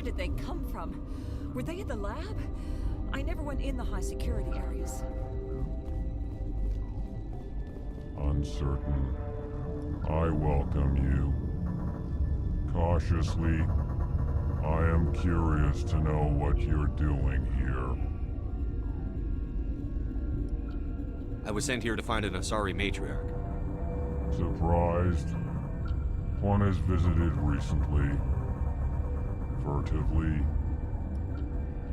Where did they come from? Were they in the lab? I never went in the high security areas. Uncertain. I welcome you. Cautiously, I am curious to know what you're doing here. I was sent here to find an Asari Matriarch. Surprised? One has visited recently. Furtively.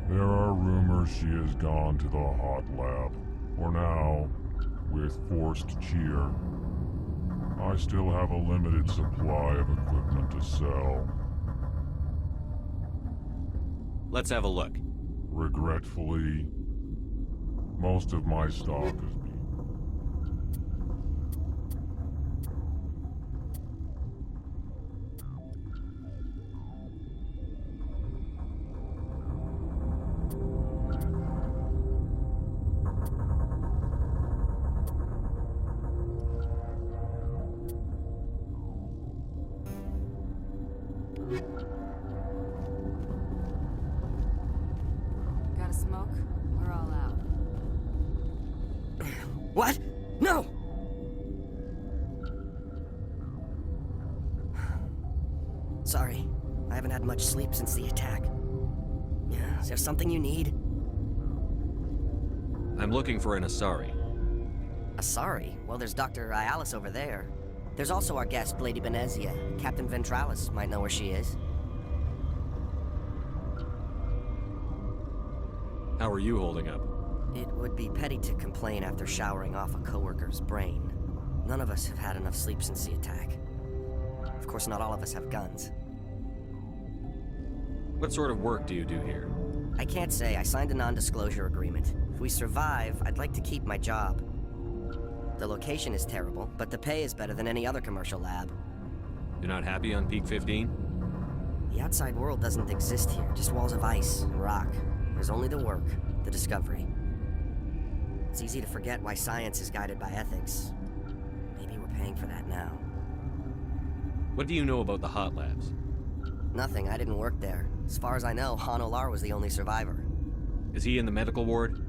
There are rumors she has gone to the hot lab. For now, with forced cheer. I still have a limited supply of equipment to sell. Let's have a look. Regretfully, most of my stock has been... Got a smoke? We're all out. What? No! Sorry, I haven't had much sleep since the attack. Is there something you need? I'm looking for an Asari. Asari? Well, there's Dr. Ayalis over there. There's also our guest, Lady Benezia. Captain Ventralis might know where she is. How are you holding up? It would be petty to complain after showering off a coworker's brain. None of us have had enough sleep since the attack. Of course, not all of us have guns. What sort of work do you do here? I can't say. I signed a non-disclosure agreement. If we survive, I'd like to keep my job. The location is terrible, but the pay is better than any other commercial lab. You're not happy on Peak 15? The outside world doesn't exist here, just walls of ice and rock. There's only the work, the discovery. It's easy to forget why science is guided by ethics. Maybe we're paying for that now. What do you know about the hot labs? Nothing, I didn't work there. As far as I know, Han Olar was the only survivor. Is he in the medical ward?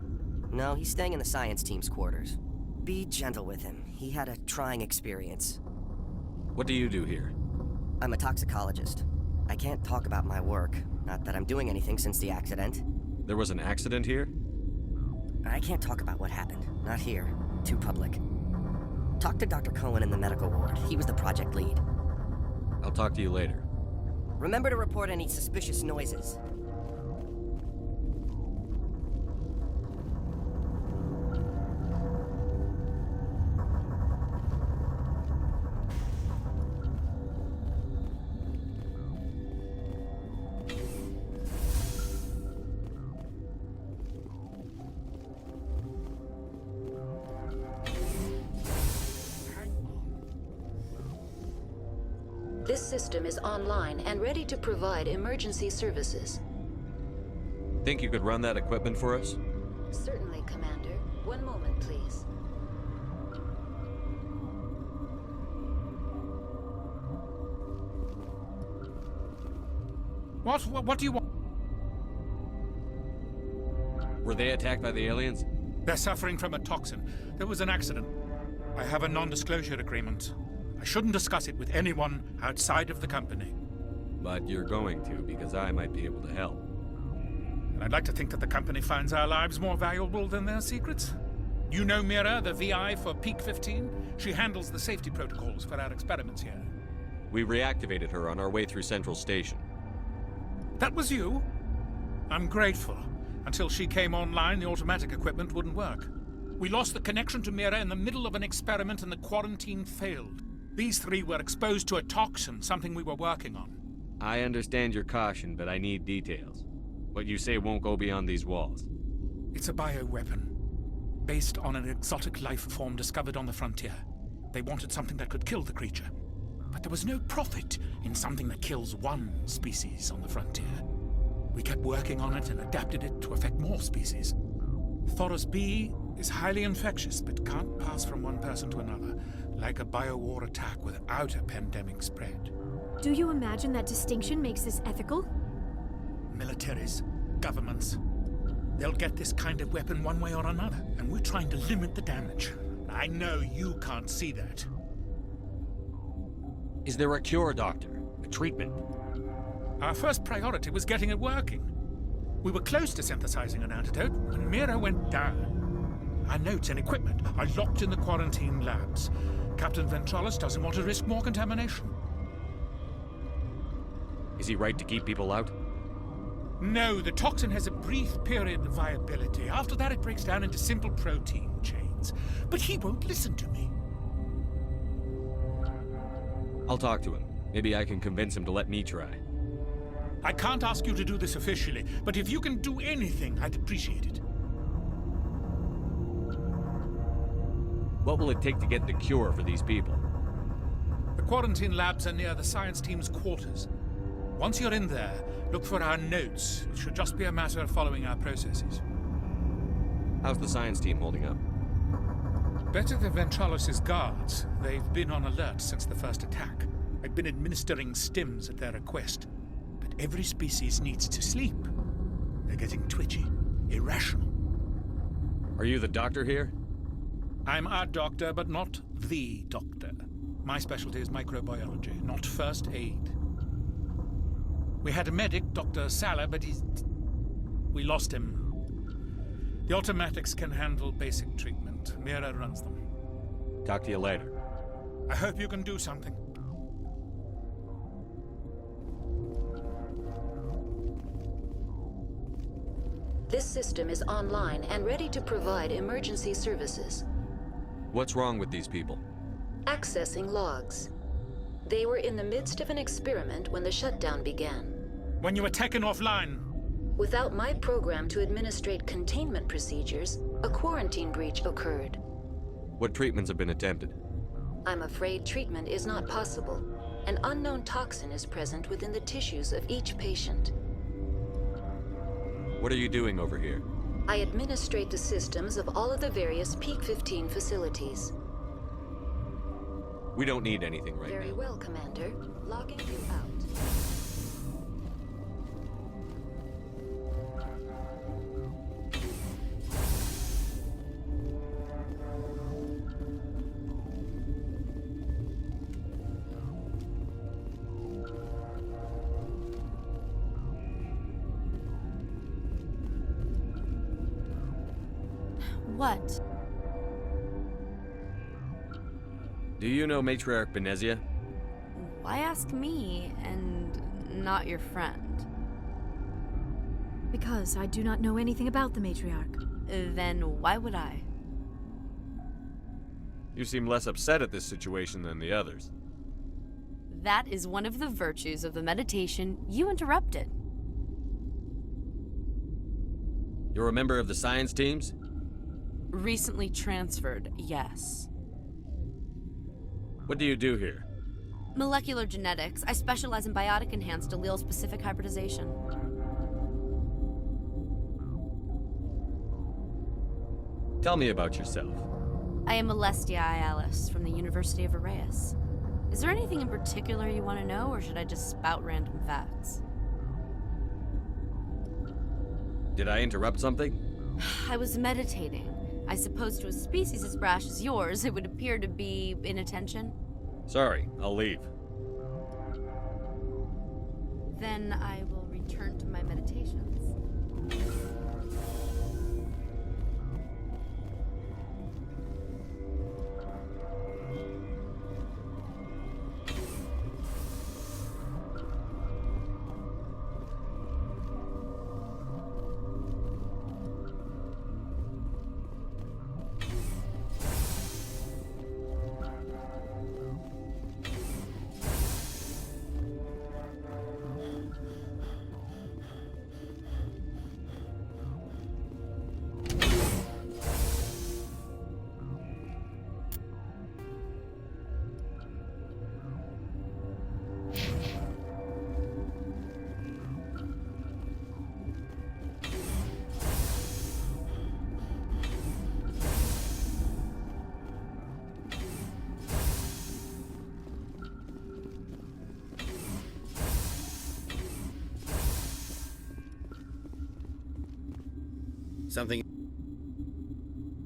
No, he's staying in the science team's quarters. Be gentle with him. He had a trying experience. What do you do here? I'm a toxicologist. I can't talk about my work. Not that I'm doing anything since the accident. There was an accident here? I can't talk about what happened. Not here. Too public. Talk to Dr. Cohen in the medical ward. He was the project lead. I'll talk to you later. Remember to report any suspicious noises. This system is online and ready to provide emergency services. Think you could run that equipment for us? Certainly, Commander. One moment, please. What do you want? Were they attacked by the aliens? They're suffering from a toxin. There was an accident. I have a non-disclosure agreement. I shouldn't discuss it with anyone outside of the company. But you're going to, because I might be able to help. And I'd like to think that the company finds our lives more valuable than their secrets. You know Mira, the VI for Peak 15? She handles the safety protocols for our experiments here. We reactivated her on our way through Central Station. That was you? I'm grateful. Until she came online, the automatic equipment wouldn't work. We lost the connection to Mira in the middle of an experiment and the quarantine failed. These three were exposed to a toxin, something we were working on. I understand your caution, but I need details. What you say won't go beyond these walls. It's a bioweapon, based on an exotic life form discovered on the frontier. They wanted something that could kill the creature. But there was no profit in something that kills one species on the frontier. We kept working on it and adapted it to affect more species. Thoros B is highly infectious, but can't pass from one person to another, like a biowar attack without a pandemic spread. Do you imagine that distinction makes this ethical? Militaries, governments. They'll get this kind of weapon one way or another, and we're trying to limit the damage. I know you can't see that. Is there a cure, Doctor? A treatment? Our first priority was getting it working. We were close to synthesizing an antidote when Mira went down. Our notes and equipment are locked in the quarantine labs. Captain Ventralis doesn't want to risk more contamination. Is he right to keep people out? No, the toxin has a brief period of viability. After that, it breaks down into simple protein chains. But he won't listen to me. I'll talk to him. Maybe I can convince him to let me try. I can't ask you to do this officially, but if you can do anything, I'd appreciate it. What will it take to get the cure for these people? The quarantine labs are near the science team's quarters. Once you're in there, look for our notes. It should just be a matter of following our processes. How's the science team holding up? Better than Ventralis' guards. They've been on alert since the first attack. I've been administering stims at their request. But every species needs to sleep. They're getting twitchy, irrational. Are you the doctor here? I'm our doctor, but not the doctor. My specialty is microbiology, not first aid. We had a medic, Dr. Salah, but we lost him. The automatics can handle basic treatment. Mira runs them. Talk to you later. I hope you can do something. This system is online and ready to provide emergency services. What's wrong with these people? Accessing logs. They were in the midst of an experiment when the shutdown began. When you were taken offline, Without my program to administrate containment procedures, a quarantine breach occurred. What treatments have been attempted? I'm afraid treatment is not possible. An unknown toxin is present within the tissues of each patient. What are you doing over here? I administrate the systems of all of the various Peak 15 facilities. We don't need anything right Very now. well, Commander. Logging you out. What? Do you know Matriarch Benezia? Why ask me and not your friend? Because I do not know anything about the Matriarch. Then why would I? You seem less upset at this situation than the others. That is one of the virtues of the meditation you interrupted. You're a member of the science teams? Recently transferred, yes. What do you do here? Molecular genetics. I specialize in biotic-enhanced allele-specific hybridization. Tell me about yourself. I am Alestia Alice from the University of Arraeus. Is there anything in particular you want to know, or should I just spout random facts? Did I interrupt something? I was meditating. I suppose to a species as brash as yours, it would appear to be inattention. Sorry, I'll leave. Then I will return to my meditations. Something...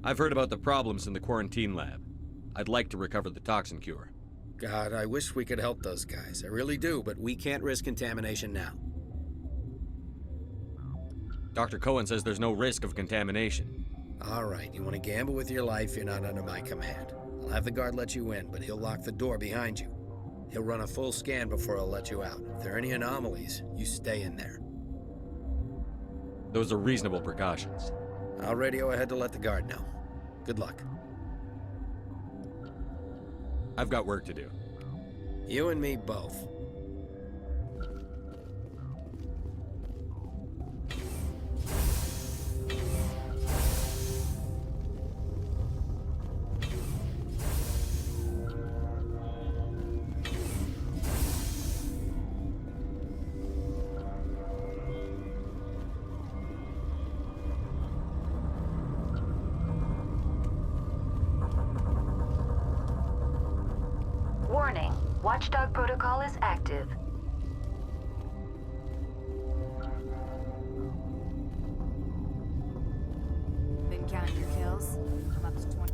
I've heard about the problems in the quarantine lab. I'd like to recover the toxin cure. God, I wish we could help those guys. I really do, but we can't risk contamination now. Dr. Cohen says there's no risk of contamination. All right, you want to gamble with your life, you're not under my command. I'll have the guard let you in, but he'll lock the door behind you. He'll run a full scan before he'll let you out. If there are any anomalies, you stay in there. Those are reasonable precautions. I'll radio ahead to let the guard know. Good luck. I've got work to do. You and me both. Warning, Watchdog protocol is active. Been counting your kills? I'm up to 20.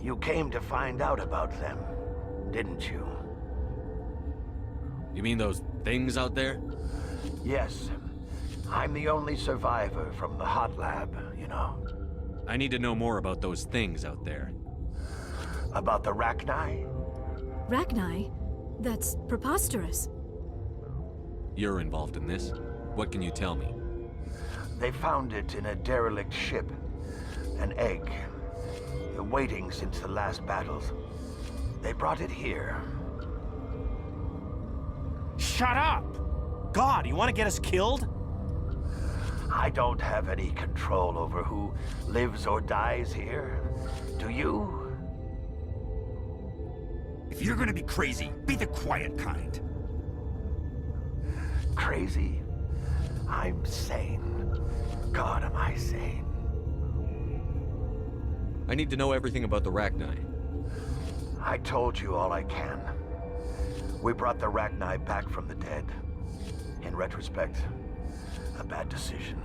You came to find out about them, didn't you? You mean those things out there? Yes. I'm the only survivor from the hot lab, you know. I need to know more about those things out there. About the Rachni? Rachni? That's preposterous. You're involved in this. What can you tell me? They found it in a derelict ship. An egg. Waiting since the last battles. They brought it here. Shut up! God, you want to get us killed? I don't have any control over who lives or dies here. Do you? If you're gonna be crazy, be the quiet kind. Crazy? I'm sane. God, am I sane? I need to know everything about the Rachni. I told you all I can. We brought the Rachni back from the dead. In retrospect, a bad decision.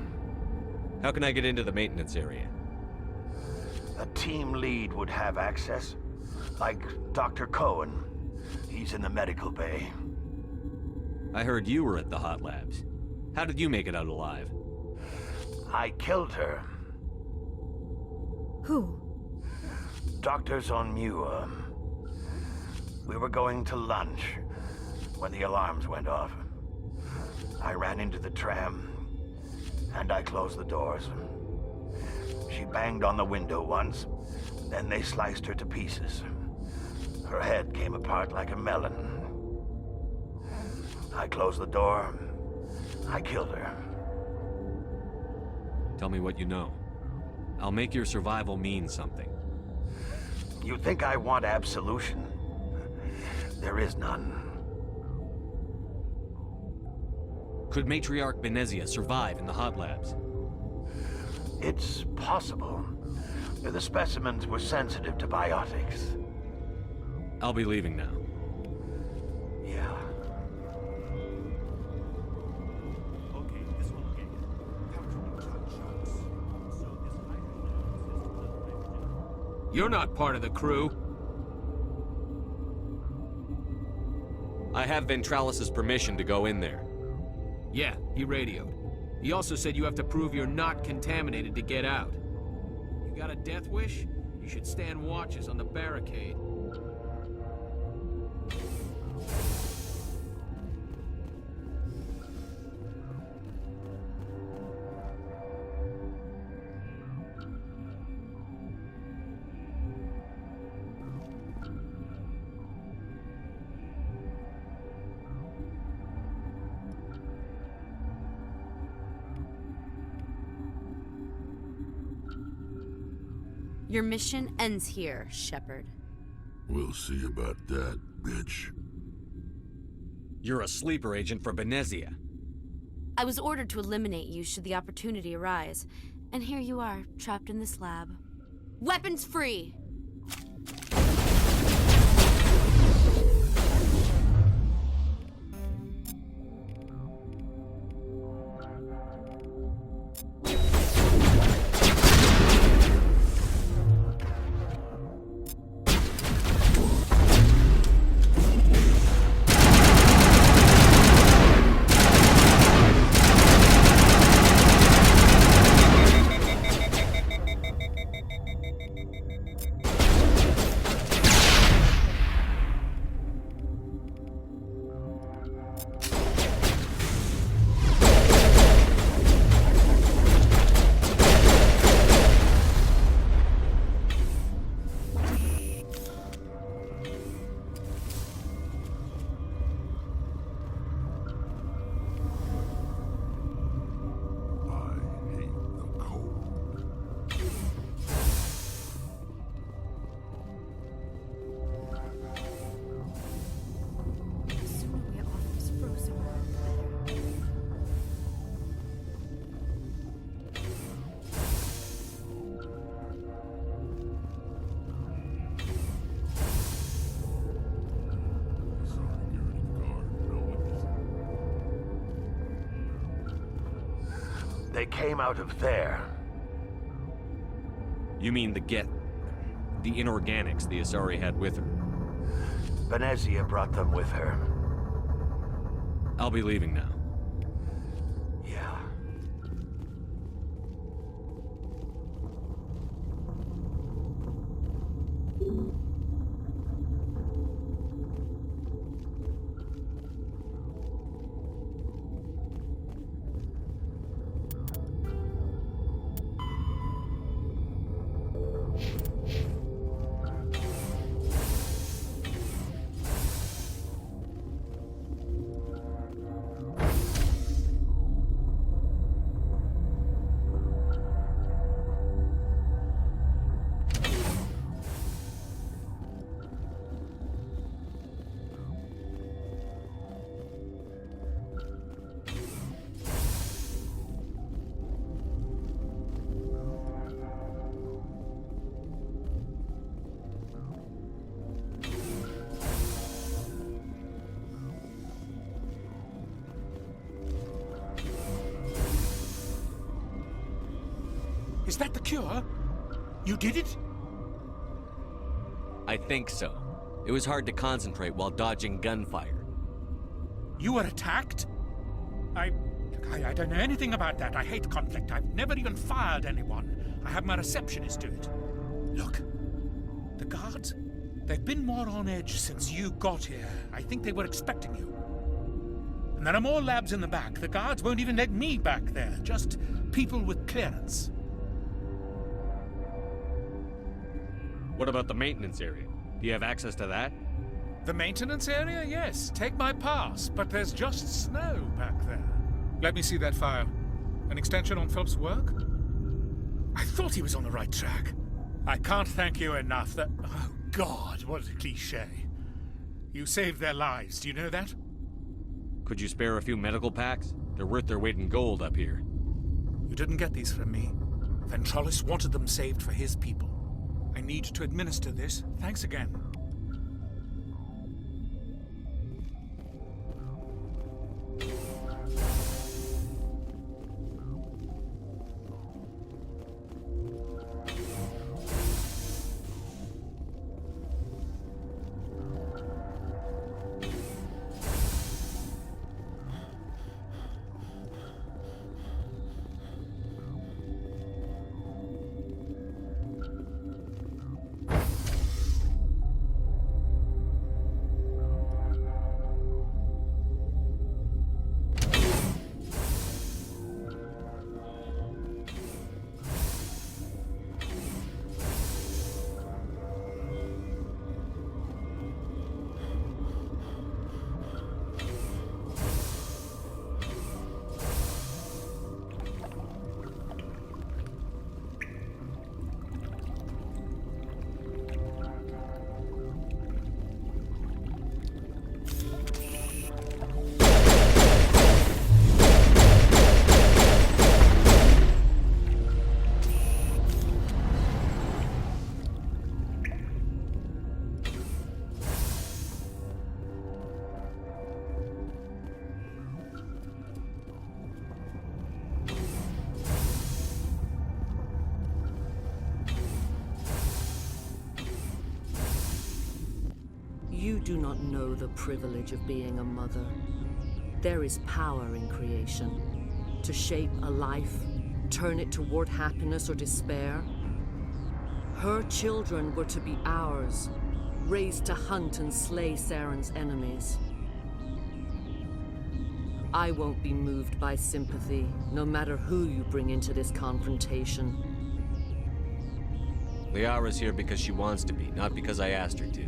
How can I get into the maintenance area? A team lead would have access. Like Dr. Cohen. He's in the medical bay. I heard you were at the hot labs. How did you make it out alive? I killed her. Who? Doctors on Muir. We were going to lunch when the alarms went off. I ran into the tram, and I closed the doors. She banged on the window once, then they sliced her to pieces. Her head came apart like a melon. I closed the door. I killed her. Tell me what you know. I'll make your survival mean something. You think I want absolution? There is none. Could Matriarch Benezia survive in the hot labs? It's possible. The specimens were sensitive to biotics. I'll be leaving now. Yeah. Okay, this will get you. Powerful gunshots. So this You're not part of the crew. I have Ventralis's permission to go in there. Yeah, he radioed. He also said you have to prove you're not contaminated to get out. You got a death wish? You should stand watches on the barricade. Your mission ends here, Shepard. We'll see about that, bitch. You're a sleeper agent for Benezia. I was ordered to eliminate you should the opportunity arise, and here you are, trapped in this lab. Weapons free! They came out of there. You mean the inorganics the Asari had with her? Benezia brought them with her. I'll be leaving now. Yeah. Is that the cure? You did it? I think so. It was hard to concentrate while dodging gunfire. You were attacked? I don't know anything about that. I hate conflict. I've never even fired anyone. I have my receptionist do it. Look, the guards, they've been more on edge since you got here. I think they were expecting you. And there are more labs in the back. The guards won't even let me back there. Just people with clearance. What about the maintenance area? Do you have access to that? The maintenance area? Yes. Take my pass. But there's just snow back there. Let me see that file. An extension on Phelps' work? I thought he was on the right track. I can't thank you enough that... Oh, God, what a cliché. You saved their lives. Do you know that? Could you spare a few medical packs? They're worth their weight in gold up here. You didn't get these from me. Ventralis wanted them saved for his people. I need to administer this. Thanks again. You do not know the privilege of being a mother. There is power in creation. To shape a life, turn it toward happiness or despair. Her children were to be ours, raised to hunt and slay Saren's enemies. I won't be moved by sympathy, no matter who you bring into this confrontation. Liara's here because she wants to be, not because I asked her to.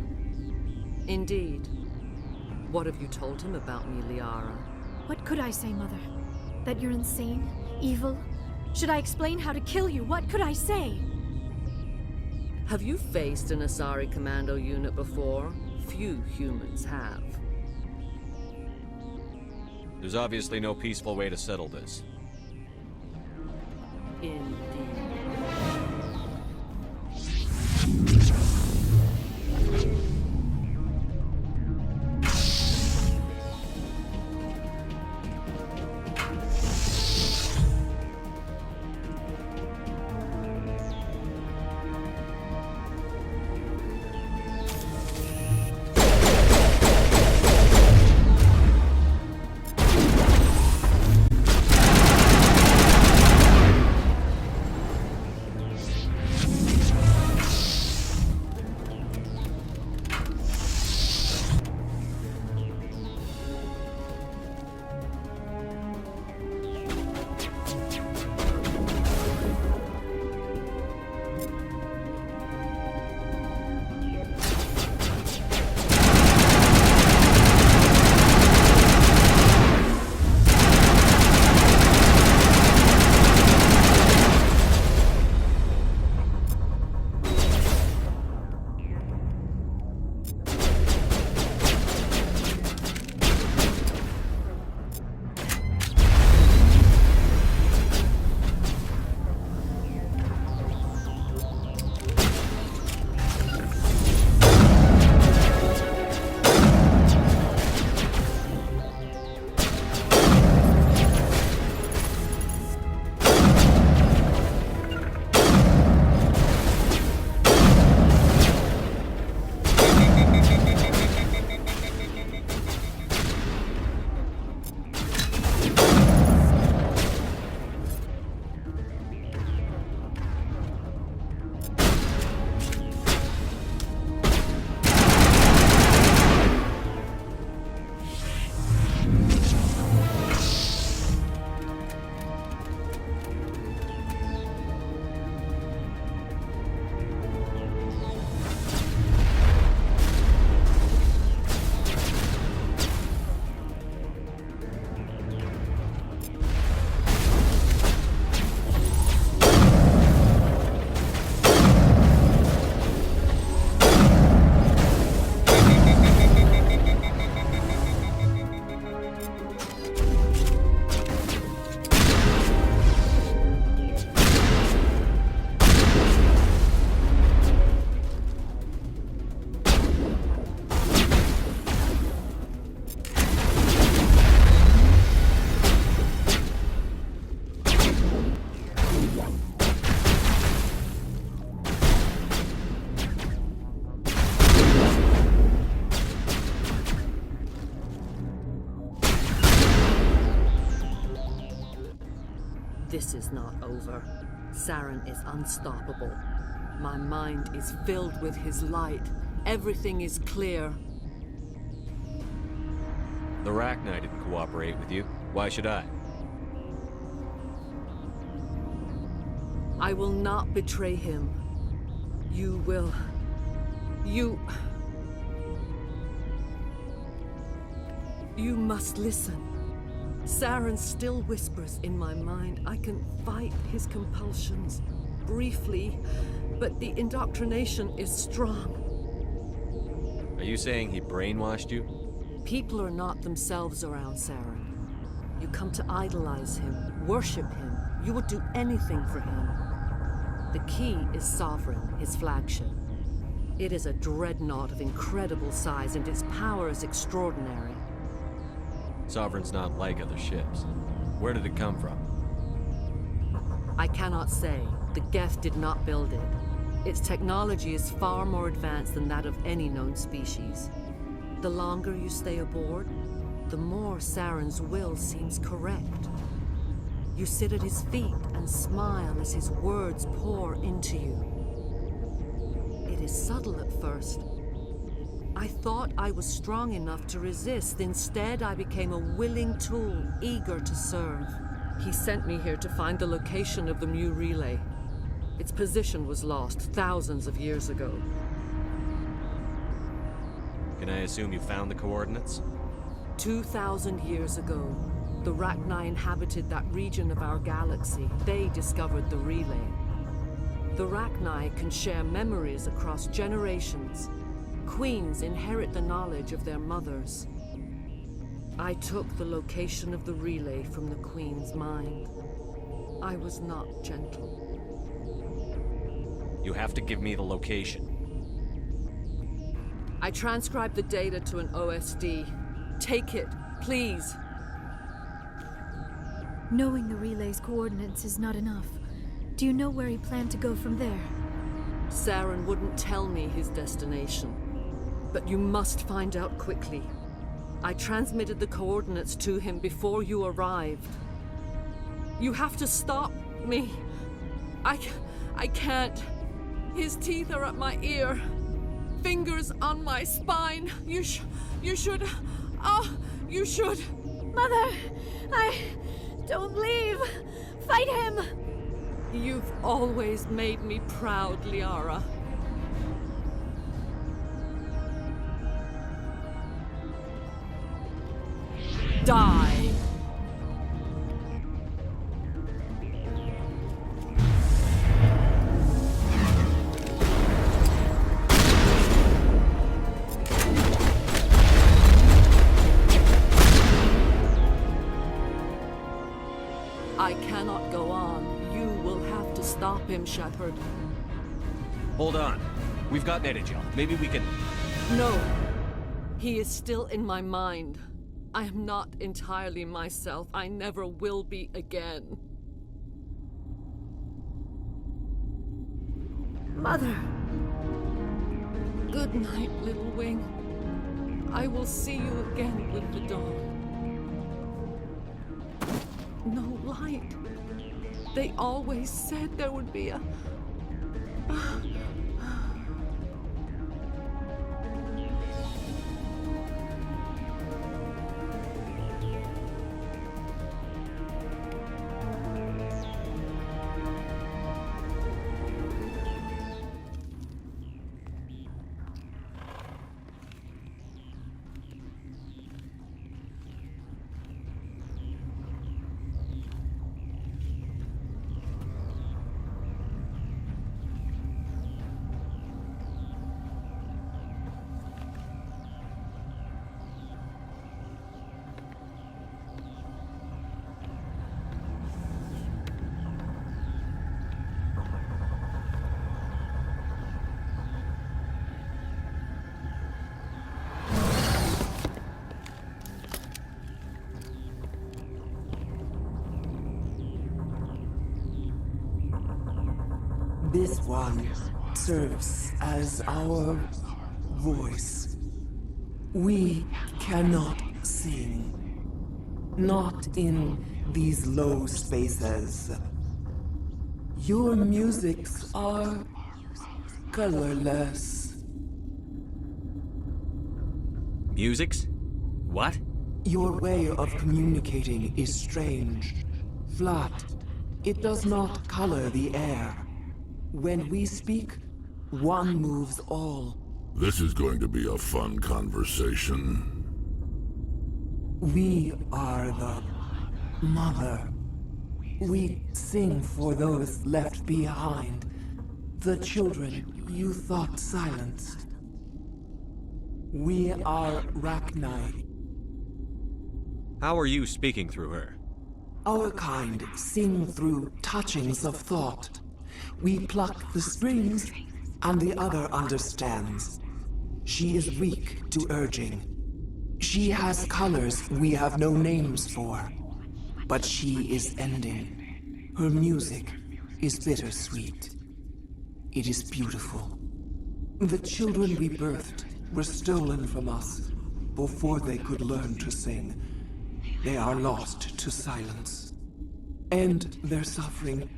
Indeed. What have you told him about me, Liara? What could I say, Mother? That you're insane? Evil? Should I explain how to kill you? What could I say? Have you faced an Asari commando unit before? Few humans have. There's obviously no peaceful way to settle this. Indeed. This is not over. Saren is unstoppable. My mind is filled with his light. Everything is clear. The Rachni didn't cooperate with you. Why should I? I will not betray him. You will. You must listen. Saren still whispers in my mind. I can fight his compulsions. Briefly, but the indoctrination is strong. Are you saying he brainwashed you? People are not themselves around Saren. You come to idolize him, worship him. You will do anything for him. The key is Sovereign, his flagship. It is a dreadnought of incredible size, and its power is extraordinary. Sovereign's not like other ships. Where did it come from? I cannot say. The Geth did not build it. Its technology is far more advanced than that of any known species. The longer you stay aboard, the more Saren's will seems correct. You sit at his feet and smile as his words pour into you. It is subtle at first. I thought I was strong enough to resist. Instead, I became a willing tool, eager to serve. He sent me here to find the location of the Mu relay. Its position was lost thousands of years ago. Can I assume you found the coordinates? 2,000 years ago, the Rachni inhabited that region of our galaxy. They discovered the relay. The Rachni can share memories across generations. Queens inherit the knowledge of their mothers. I took the location of the relay from the Queen's mind. I was not gentle. You have to give me the location. I transcribed the data to an OSD. Take it, please. Knowing the relay's coordinates is not enough. Do you know where he planned to go from there? Saren wouldn't tell me his destination. But you must find out quickly. I transmitted the coordinates to him before you arrived. You have to stop me. I can't. His teeth are at my ear. Fingers on my spine. You should. Oh, you should. Mother, don't leave. Fight him. You've always made me proud, Liara. Die. I cannot go on. You will have to stop him, Shepard. Hold on. We've got Netagel. Maybe we can... No. He is still in my mind. I am not entirely myself. I never will be again. Mother. Good night, little wing. I will see you again with the dawn. No light. They always said there would be a... This one serves as our voice. We cannot sing. Not in these low spaces. Your musics are colorless. Musics? What? Your way of communicating is strange. Flat. It does not color the air. When we speak, one moves all. This is going to be a fun conversation. We are the mother. We sing for those left behind. The children you thought silenced. We are Rachni. How are you speaking through her? Our kind sing through touchings of thought. We pluck the strings, and the other understands. She is weak to urging. She has colors we have no names for. But she is ending. Her music is bittersweet. It is beautiful. The children we birthed were stolen from us. before they could learn to sing. They are lost to silence. And their suffering,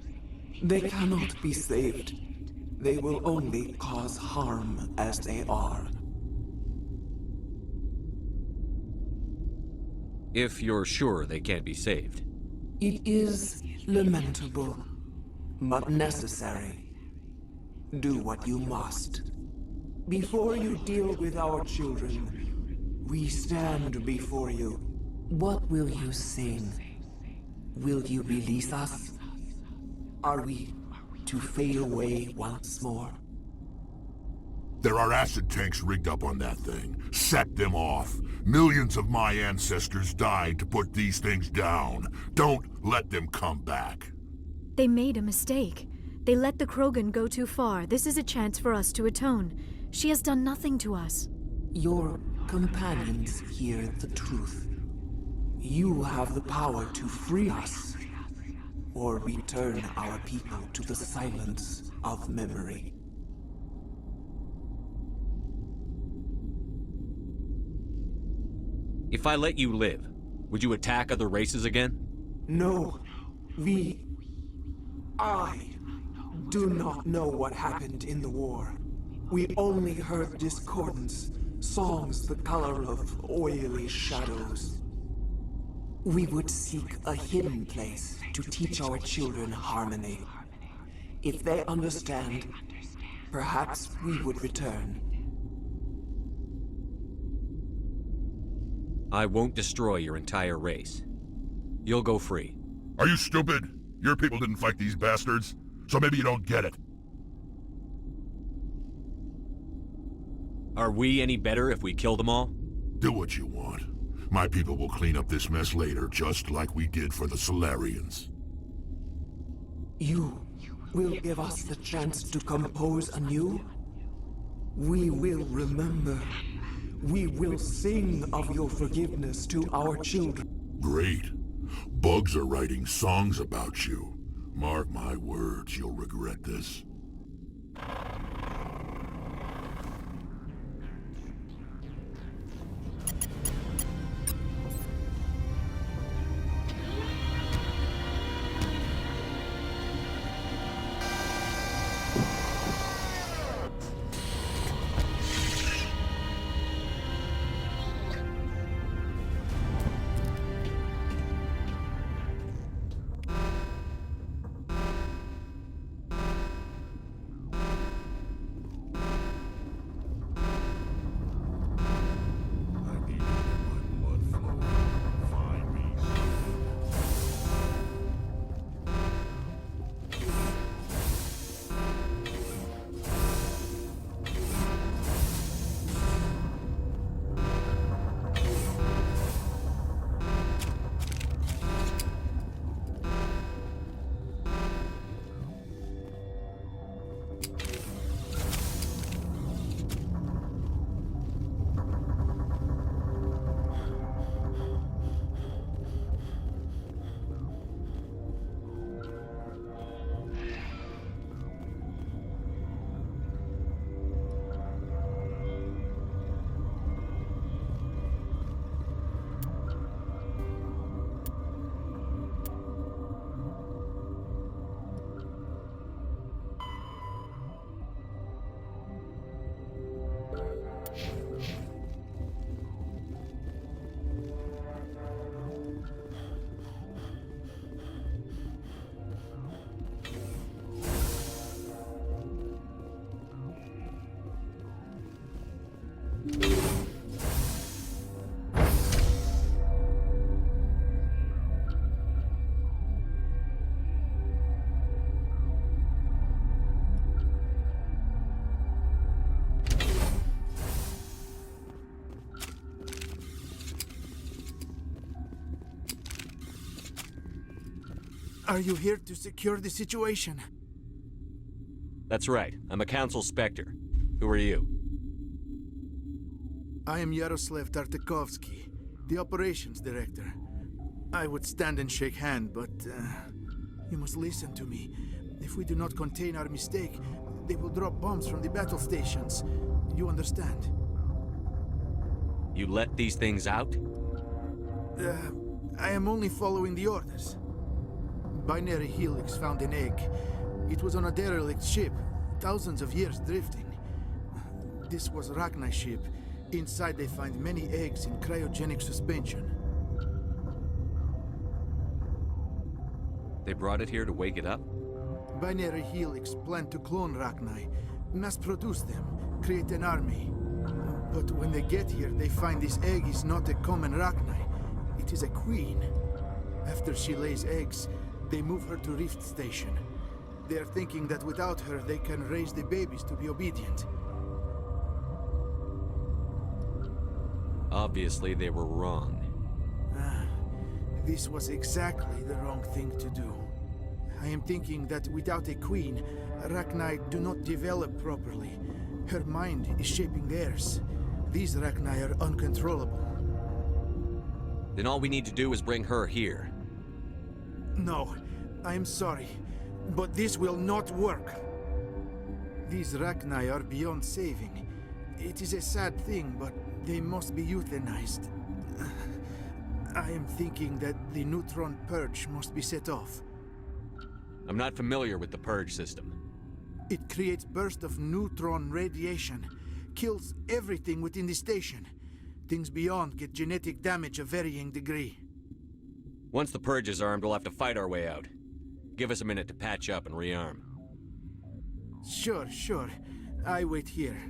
they cannot be saved. They will only cause harm as they are. If you're sure they can't be saved. It is lamentable, but necessary. Do what you must. Before you deal with our children, we stand before you. What will you sing? Will you release us? Are we to fade away once more? There are acid tanks rigged up on that thing. Set them off. Millions of my ancestors died to put these things down. Don't let them come back. They made a mistake. They let the Krogan go too far. This is a chance for us to atone. She has done nothing to us. Your companions hear the truth. You have the power to free us, or return our people to the silence of memory. If I let you live, would you attack other races again? No, I do not know what happened in the war. We only heard discordance, songs the color of oily shadows. We would seek a hidden place to teach our children harmony. If they understand, perhaps we would return. I won't destroy your entire race. You'll go free. Are you stupid? Your people didn't fight these bastards, so maybe you don't get it. Are we any better if we kill them all? Do what you want. My people will clean up this mess later, just like we did for the Solarians. You will give us the chance to compose anew? We will remember. We will sing of your forgiveness to our children. Great. Bugs are writing songs about you. Mark my words, you'll regret this. Are you here to secure the situation? That's right. I'm a Council Spectre. Who are you? I am Yaroslav Tartakovsky, the Operations Director. I would stand and shake hand, but you must listen to me. If we do not contain our mistake, they will drop bombs from the battle stations. You understand? You let these things out? I am only following the orders. Binary Helix found an egg. It was on a derelict ship, thousands of years drifting. This was Rachni's ship. Inside they find many eggs in cryogenic suspension. They brought it here to wake it up? Binary Helix planned to clone Rachni, mass-produce them, create an army. But when they get here, they find this egg is not a common Rachni. It is a queen. After she lays eggs, they move her to Rift Station. They are thinking that without her, they can raise the babies to be obedient. Obviously, they were wrong. This was exactly the wrong thing to do. I am thinking that without a queen, Rachni do not develop properly. Her mind is shaping theirs. These Rachni are uncontrollable. Then all we need to do is bring her here. No, I am sorry, but this will not work. These Rachni are beyond saving. It is a sad thing, but they must be euthanized. I am thinking that the neutron purge must be set off. I'm not familiar with the purge system. It creates bursts of neutron radiation, kills everything within the station. Things beyond get genetic damage of varying degree. Once the purge is armed, we'll have to fight our way out. Give us a minute to patch up and rearm. Sure. I wait here.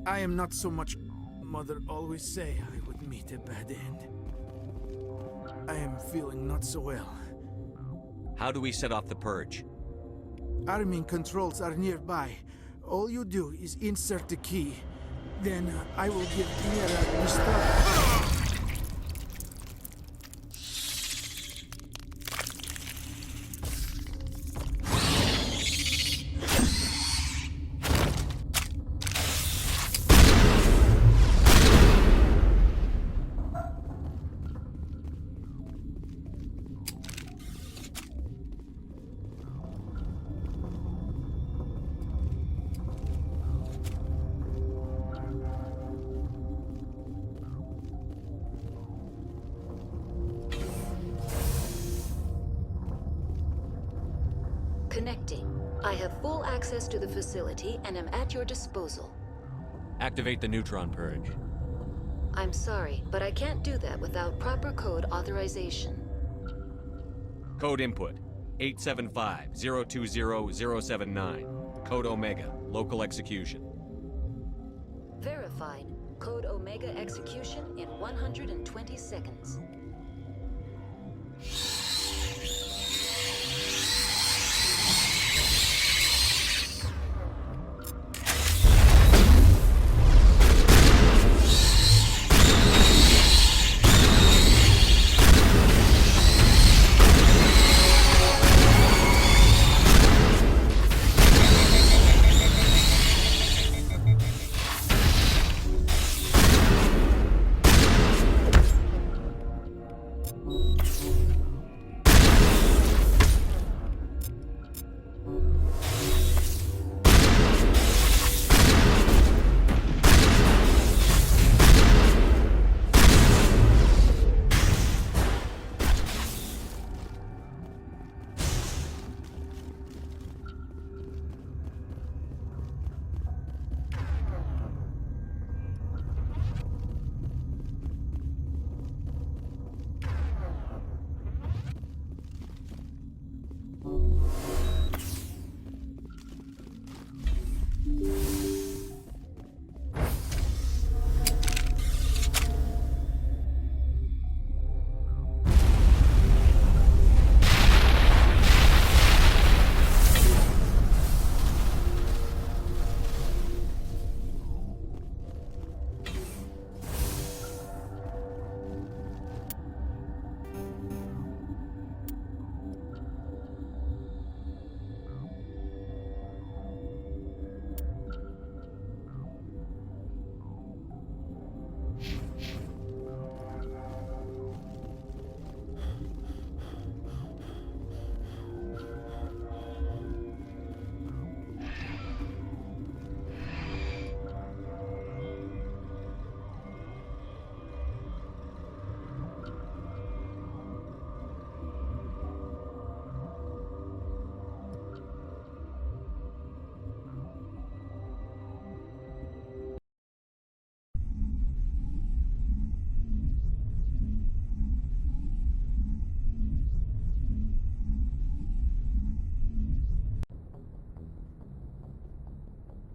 I am not so much... Mother always say I would meet a bad end. I am feeling not so well. How do we set off the purge? Arming controls are nearby. All you do is insert the key. Then I will give Mira the start. Connecting. I have full access to the facility and am at your disposal. Activate the neutron purge. I'm sorry, but I can't do that without proper code authorization. Code input 875-020-079. Code Omega. Local execution. Verified. Code Omega execution in 120 seconds.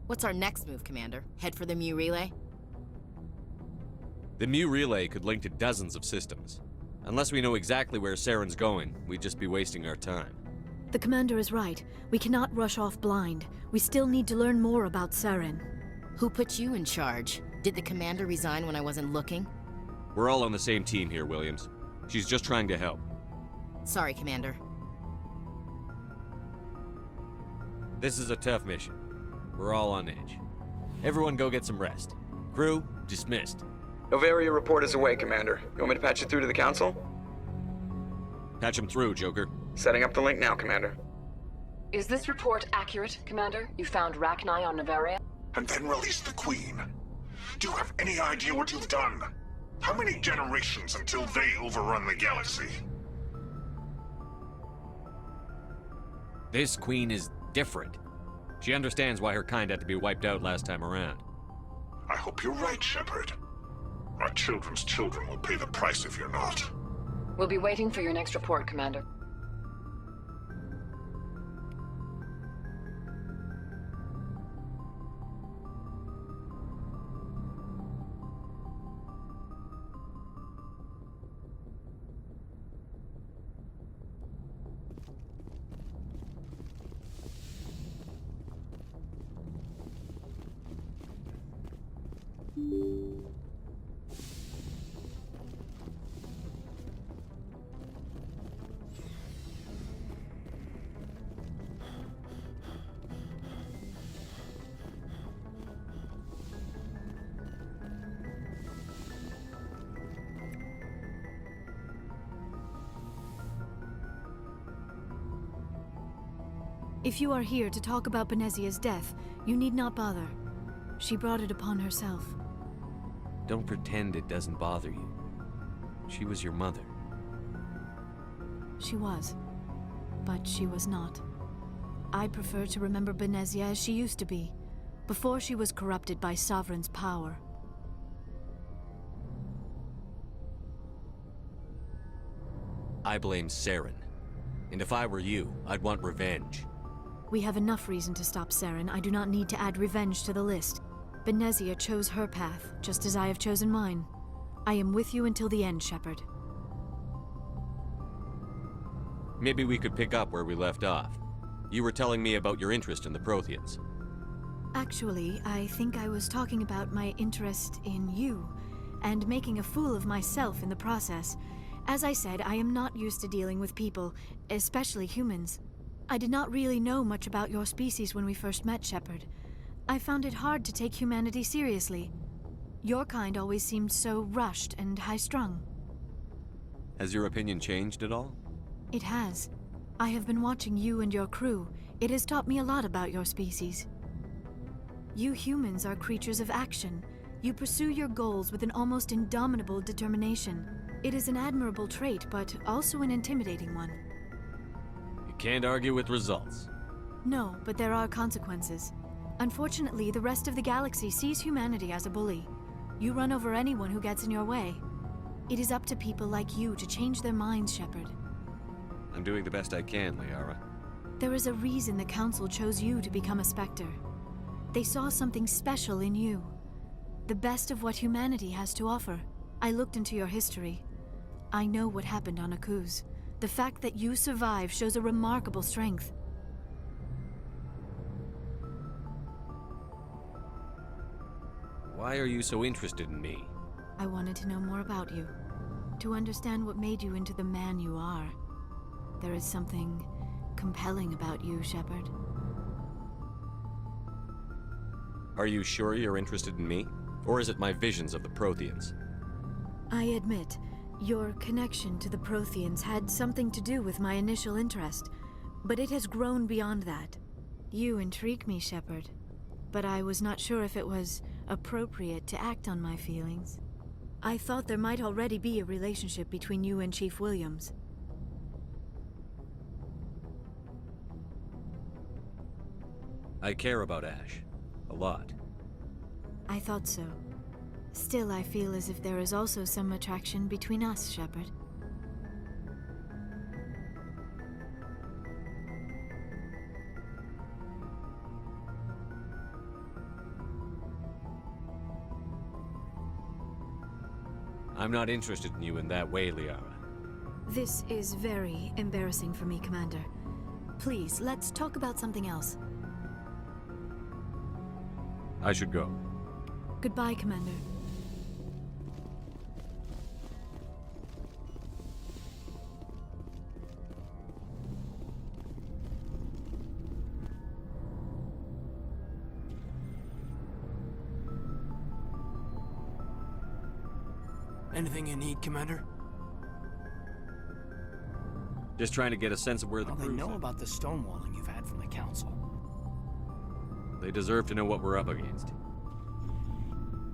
What's our next move, Commander? Head for the Mu relay? The Mu relay could link to dozens of systems. Unless we know exactly where Saren's going, we'd just be wasting our time. The commander is right. We cannot rush off blind. We still need to learn more about Saren. Who put you in charge? Did the commander resign when I wasn't looking? We're all on the same team here, Williams. She's just trying to help. Sorry, Commander. This is a tough mission. We're all on edge. Everyone go get some rest. Crew, dismissed. Novaria report is away, Commander. You want me to patch it through to the Council? Patch him through, Joker. Setting up the link now, Commander. Is this report accurate, Commander? You found Rachni on Novaria? And then released the Queen. Do you have any idea what you've done? How many generations until they overrun the galaxy? This Queen is different. She understands why her kind had to be wiped out last time around. I hope you're right, Shepard. Our children's children will pay the price if you're not. We'll be waiting for your next report, Commander. If you are here to talk about Benezia's death, you need not bother. She brought it upon herself. Don't pretend it doesn't bother you. She was your mother. She was. But she was not. I prefer to remember Benezia as she used to be, before she was corrupted by Sovereign's power. I blame Saren. And if I were you, I'd want revenge. We have enough reason to stop Saren. I do not need to add revenge to the list. Benezia chose her path, just as I have chosen mine. I am with you until the end, Shepard. Maybe we could pick up where we left off. You were telling me about your interest in the Protheans. Actually, I think I was talking about my interest in you, and making a fool of myself in the process. As I said, I am not used to dealing with people, especially humans. I did not really know much about your species when we first met, Shepard. I found it hard to take humanity seriously. Your kind always seemed so rushed and high-strung. Has your opinion changed at all? It has. I have been watching you and your crew. It has taught me a lot about your species. You humans are creatures of action. You pursue your goals with an almost indomitable determination. It is an admirable trait, but also an intimidating one. You can't argue with results. No, but there are consequences. Unfortunately, the rest of the galaxy sees humanity as a bully. You run over anyone who gets in your way. It is up to people like you to change their minds, Shepard. I'm doing the best I can, Liara. There is a reason the Council chose you to become a Spectre. They saw something special in you. The best of what humanity has to offer. I looked into your history. I know what happened on Akuz. The fact that you survived shows a remarkable strength. Why are you so interested in me? I wanted to know more about you. To understand what made you into the man you are. There is something compelling about you, Shepard. Are you sure you're interested in me? Or is it my visions of the Protheans? I admit, your connection to the Protheans had something to do with my initial interest, but it has grown beyond that. You intrigue me, Shepard, but I was not sure if it was appropriate to act on my feelings. I thought there might already be a relationship between you and Chief Williams. I care about Ash. A lot. I thought so. Still, I feel as if there is also some attraction between us, Shepard. I'm not interested in you in that way, Liara. This is very embarrassing for me, Commander. Please, let's talk about something else. I should go. Goodbye, Commander. Anything you need, Commander? Just trying to get a sense of where the Well, they crew's know at. about the stonewalling you've had from the Council. They deserve to know what we're up against.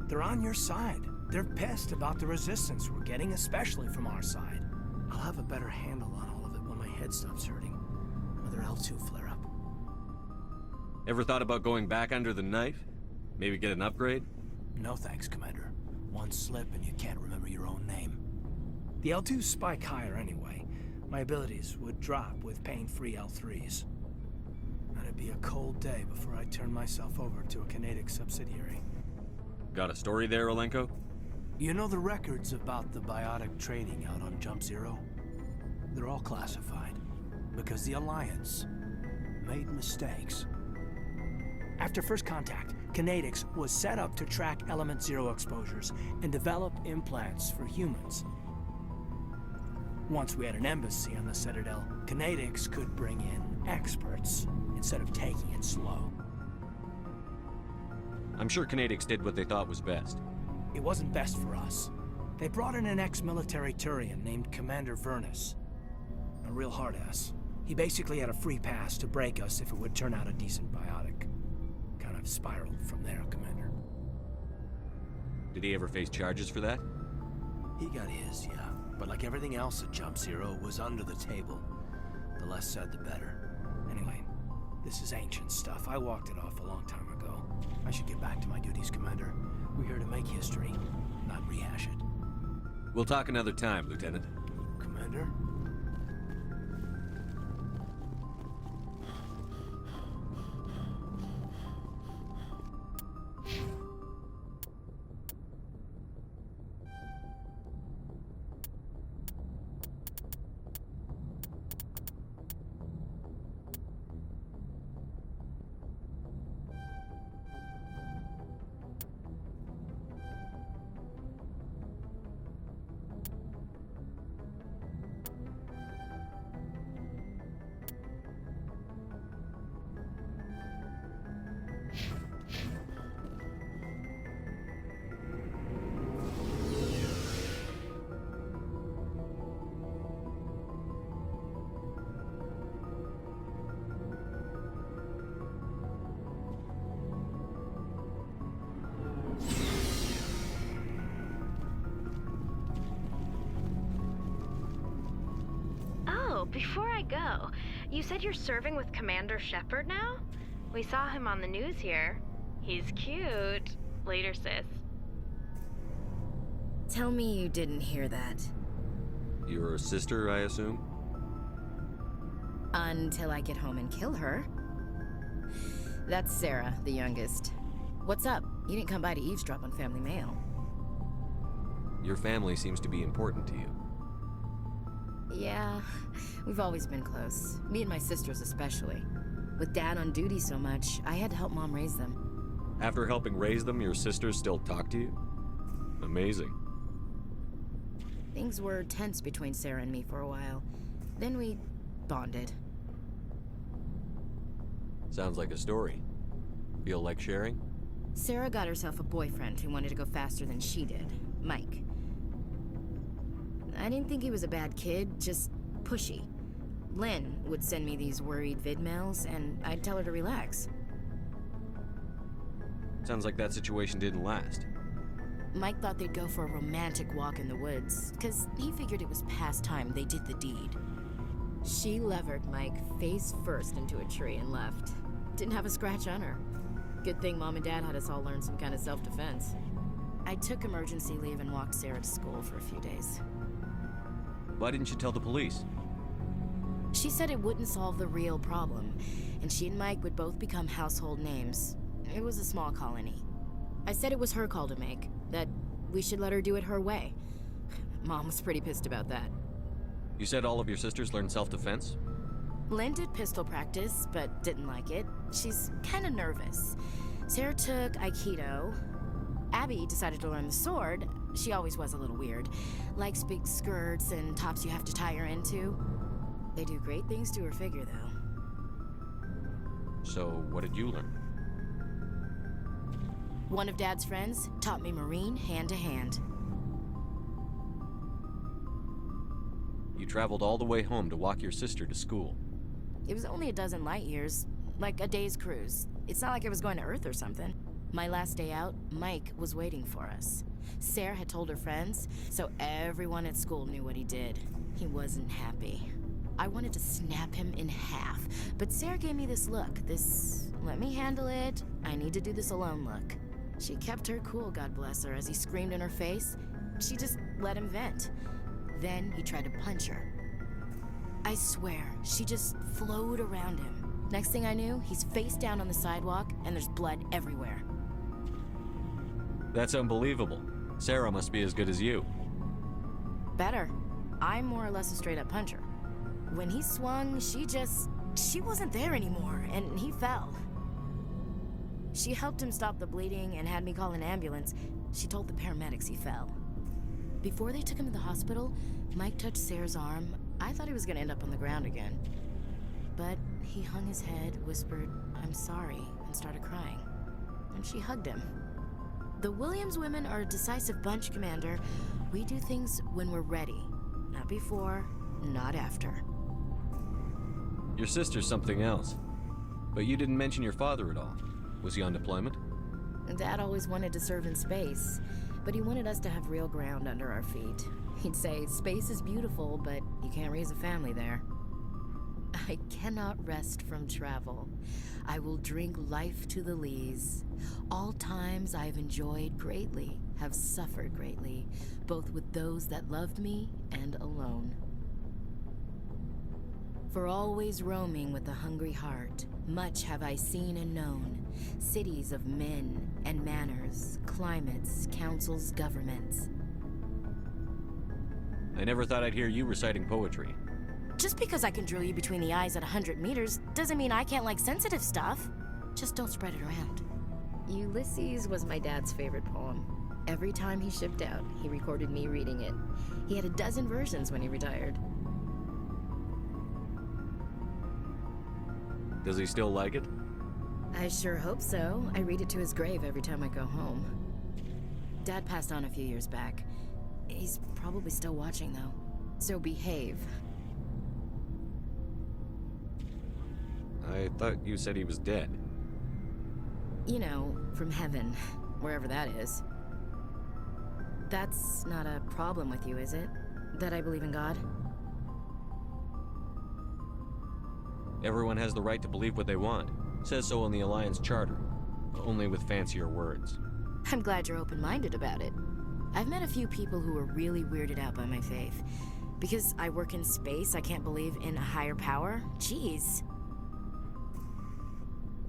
They're on your side. They're pissed about the resistance we're getting, especially from our side. I'll have a better handle on all of it when my head stops hurting. Another L2 flare-up. Ever thought about going back under the knife? Maybe get an upgrade? No thanks, Commander. One slip and you can't remember your own name. The L2s spike higher anyway. My abilities would drop with pain-free L3s. And it'd be a cold day before I turn myself over to a Canadic subsidiary. Got a story there, Olenko? You know the records about the biotic trading out on Jump Zero? They're all classified, because the Alliance made mistakes. After first contact, Canadics was set up to track Element Zero exposures and develop implants for humans. Once we had an embassy on the Citadel, Canadics could bring in experts instead of taking it slow. I'm sure Canadics did what they thought was best. It wasn't best for us. They brought in an ex-military Turian named Commander Vernus. A real hard-ass. He basically had a free pass to break us if it would turn out a decent biotic. Kind of spiraled from there, Commander. Did he ever face charges for that? He got his, yeah. But like everything else at Jump Zero, it was under the table. The less said, the better. Anyway, this is ancient stuff. I walked it off a long time ago. I should get back to my duties, Commander. We're here to make history, not rehash it. We'll talk another time, Lieutenant. Commander? Before I go, you said you're serving with Commander Shepard now? We saw him on the news here. He's cute. Later, sis. Tell me you didn't hear that. Your sister, I assume? Until I get home and kill her. That's Sarah, the youngest. What's up? You didn't come by to eavesdrop on Family Mail. Your family seems to be important to you. Yeah, we've always been close. Me and my sisters especially. With Dad on duty so much, I had to help Mom raise them. After helping raise them, your sisters still talk to you? Amazing. Things were tense between Sarah and me for a while. Then we bonded. Sounds like a story. Feel like sharing? Sarah got herself a boyfriend who wanted to go faster than she did, Mike. I didn't think he was a bad kid, just pushy. Lynn would send me these worried vidmails, and I'd tell her to relax. Sounds like that situation didn't last. Mike thought they'd go for a romantic walk in the woods, because he figured it was past time they did the deed. She levered Mike face first into a tree and left. Didn't have a scratch on her. Good thing Mom and Dad had us all learn some kind of self-defense. I took emergency leave and walked Sarah to school for a few days. Why didn't you tell the police? She said it wouldn't solve the real problem, and she and Mike would both become household names. It was a small colony. I said it was her call to make, that we should let her do it her way. Mom was pretty pissed about that. You said all of your sisters learned self-defense? Lynn did pistol practice, but didn't like it. She's kind of nervous. Sarah took Aikido. Abby decided to learn the sword. She always was a little weird. Likes big skirts and tops you have to tie her into. They do great things to her figure, though. So, what did you learn? One of Dad's friends taught me Marine hand to hand. You traveled all the way home to walk your sister to school. It was only a dozen light years, like a day's cruise. It's not like I was going to Earth or something. My last day out, Mike was waiting for us. Sarah had told her friends, so everyone at school knew what he did. He wasn't happy. I wanted to snap him in half, but Sarah gave me this look, this let me handle it, I need to do this alone look. She kept her cool, God bless her, as he screamed in her face. She just let him vent. Then he tried to punch her. I swear, she just flowed around him. Next thing I knew, he's face down on the sidewalk, and there's blood everywhere. That's unbelievable. Sarah must be as good as you. Better. I'm more or less a straight-up puncher. When he swung, she wasn't there anymore, and he fell. She helped him stop the bleeding and had me call an ambulance. She told the paramedics he fell. Before they took him to the hospital, Mike touched Sarah's arm. I thought he was gonna end up on the ground again. But he hung his head, whispered, "I'm sorry," and started crying. And she hugged him. The Williams women are a decisive bunch, Commander. We do things when we're ready. Not before, not after. Your sister's something else. But you didn't mention your father at all. Was he on deployment? Dad always wanted to serve in space, but he wanted us to have real ground under our feet. He'd say, space is beautiful, but you can't raise a family there. I cannot rest from travel. I will drink life to the lees. All times I have enjoyed greatly, have suffered greatly, both with those that loved me and alone. For always roaming with a hungry heart, much have I seen and known, cities of men and manners, climates, councils, governments. I never thought I'd hear you reciting poetry. Just because I can drill you between the eyes at 100 meters doesn't mean I can't like sensitive stuff. Just don't spread it around. Ulysses was my dad's favorite poem. Every time he shipped out, he recorded me reading it. He had a dozen versions when he retired. Does he still like it? I sure hope so. I read it to his grave every time I go home. Dad passed on a few years back. He's probably still watching, though. So behave. I thought you said he was dead. You know, from heaven, wherever that is. That's not a problem with you, is it? That I believe in God? Everyone has the right to believe what they want. Says so in the Alliance Charter. Only with fancier words. I'm glad you're open-minded about it. I've met a few people who are really weirded out by my faith. Because I work in space, I can't believe in a higher power? Jeez.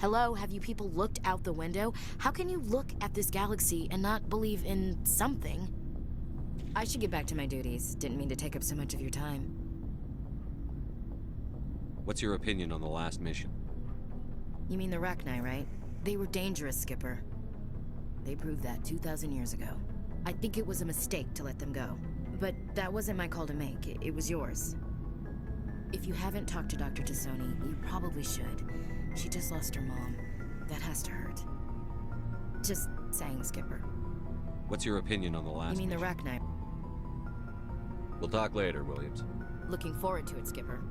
Hello, have you people looked out the window? How can you look at this galaxy and not believe in something? I should get back to my duties. Didn't mean to take up so much of your time. What's your opinion on the last mission? You mean the Rachni, right? They were dangerous, Skipper. They proved that 2,000 years ago. I think it was a mistake to let them go. But that wasn't my call to make. It was yours. If you haven't talked to Dr. Tassoni, you probably should. She just lost her mom. That has to hurt. Just saying, Skipper. What's your opinion on the last You mean mission? the Rachni? We'll talk later, Williams. Looking forward to it, Skipper.